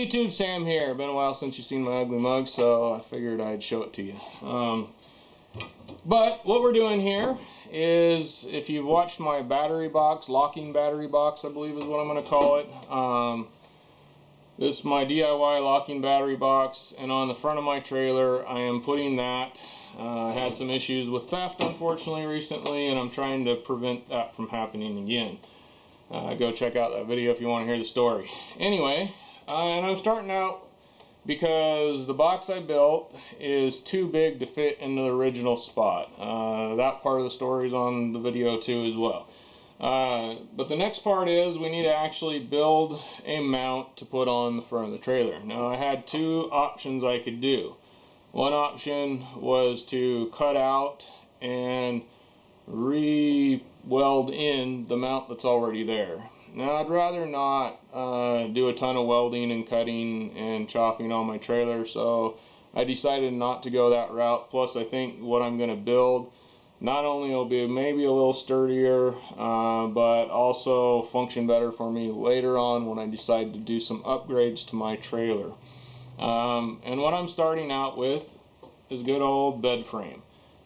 Hey YouTube, Sam here. Been a while since you've seen my ugly mug, so I figured I'd show it to you. But what we're doing here is, if you've watched my battery box, locking battery box I believe is what I'm going to call it. This is my DIY locking battery box, and on the front of my trailer I am putting that. I had some issues with theft unfortunately recently, and I'm trying to prevent that from happening again. Go check out that video if you want to hear the story. Anyway, and I'm starting out because the box I built is too big to fit into the original spot. That part of the story is on the video too as well. But the next part is we need to actually build a mount to put on the front of the trailer. Now I had two options I could do. One option was to cut out and re-weld in the mount that's already there. Now I'd rather not do a ton of welding and cutting and chopping on my trailer, so I decided not to go that route. Plus I think what I'm going to build not only will be maybe a little sturdier, but also function better for me later on when I decide to do some upgrades to my trailer. And what I'm starting out with is good old bed frame.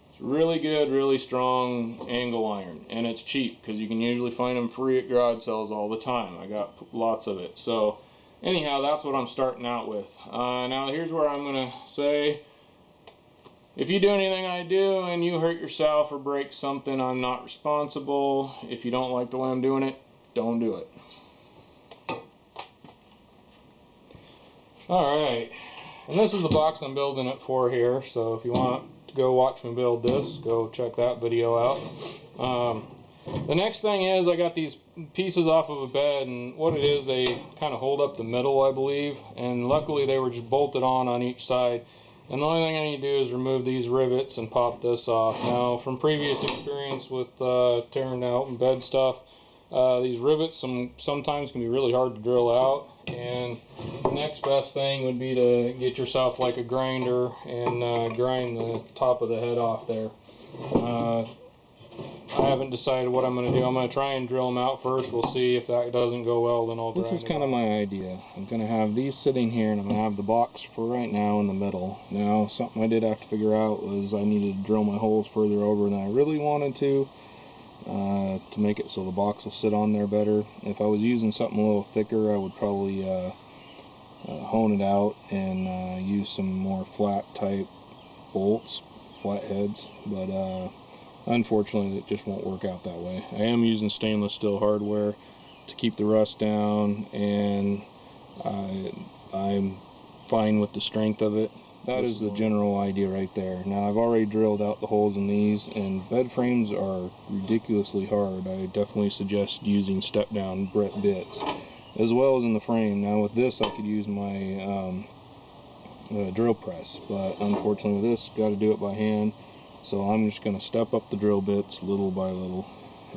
It's really good, really strong angle iron, and it's cheap because you can usually find them free at garage sales all the time. I got lots of it. So anyhow, that's what I'm starting out with. Now here's where I'm going to say, if you do anything I do and you hurt yourself or break something, I'm not responsible. If you don't like the way I'm doing it, don't do it. Alright, and this is the box I'm building it for here, so if you want to go watch me build this, go check that video out. The next thing is, I got these pieces off of a bed, and what it is, they kind of hold up the middle I believe, and luckily they were just bolted on each side. And the only thing I need to do is remove these rivets and pop this off. Now, from previous experience with tearing out bed stuff, these rivets sometimes can be really hard to drill out. And the next best thing would be to get yourself like a grinder and grind the top of the head off there. I haven't decided what I'm going to do. I'm going to try and drill them out first. We'll see. If that doesn't go well, then I'll grind. This is kind of my idea. I'm going to have these sitting here, and I'm going to have the box for right now in the middle. Now, something I did have to figure out was I needed to drill my holes further over than I really wanted to make it so the box will sit on there better. If I was using something a little thicker, I would probably hone it out and use some more flat type bolts, flat heads, but unfortunately it just won't work out that way. I am using stainless steel hardware to keep the rust down, and I'm fine with the strength of it. That is the general idea right there. Now I've already drilled out the holes in these, and bed frames are ridiculously hard. I definitely suggest using step down bits as well as in the frame. Now with this I could use my drill press, but unfortunately with this got to do it by hand. So I'm just going to step up the drill bits little by little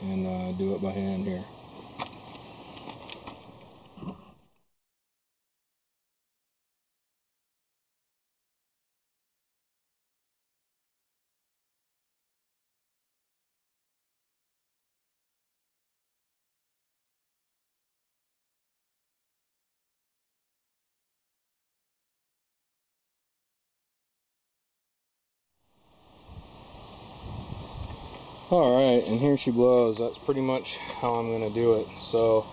and do it by hand here. Alright, and here she blows. That's pretty much how I'm going to do it. So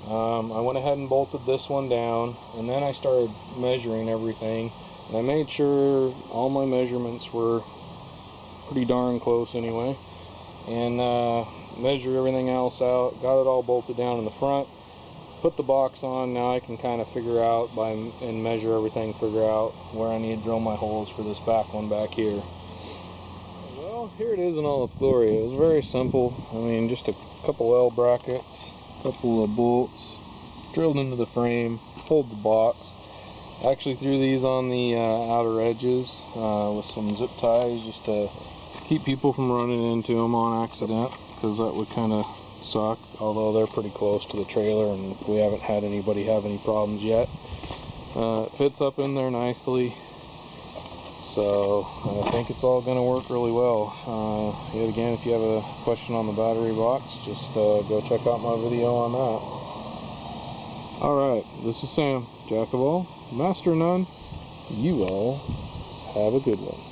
I went ahead and bolted this one down, and then I started measuring everything, and I made sure all my measurements were pretty darn close anyway, and measured everything else out, got it all bolted down in the front, put the box on. Now I can kind of figure out and measure everything, figure out where I need to drill my holes for this back one back here. Here it is in all its glory. It was very simple. I mean, just a couple L brackets, a couple of bolts drilled into the frame, pulled the box. I actually threw these on the outer edges with some zip ties just to keep people from running into them on accident, because that would kind of suck, although they're pretty close to the trailer and we haven't had anybody have any problems yet. It fits up in there nicely. So I think it's all going to work really well. Yet again, if you have a question on the battery box, just go check out my video on that. Alright, this is Sam, Jack of all, Master of none. You all have a good one.